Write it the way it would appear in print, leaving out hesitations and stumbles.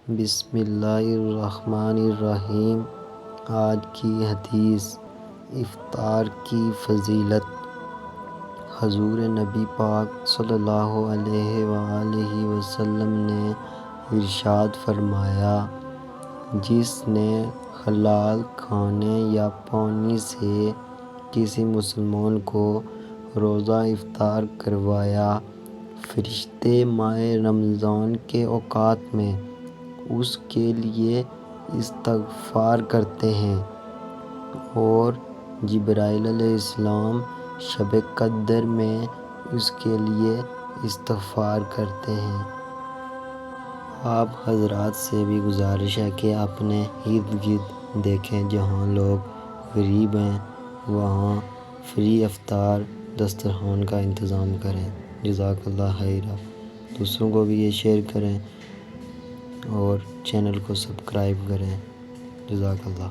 بسم اللہ الرحمن الرحیم۔ آج کی حدیث افطار کی فضیلت۔ حضور نبی پاک صلی اللہ علیہ وآلہ وسلم نے ارشاد فرمایا، جس نے حلال کھانے یا پانی سے کسی مسلمان کو روزہ افطار کروایا، فرشتے ماہ رمضان کے اوقات میں اس کے لیے استغفار کرتے ہیں اور جبرائیل علیہ السلام شب قدر میں اس کے لیے استغفار کرتے ہیں۔ آپ حضرات سے بھی گزارش ہے کہ اپنے ارد گرد دیکھیں، جہاں لوگ غریب ہیں وہاں فری افطار دسترخوان کا انتظام کریں۔ جزاک اللہ خیرا۔ دوسروں کو بھی یہ شیئر کریں اور چینل کو سبسکرائب کریں۔ جزاک اللہ۔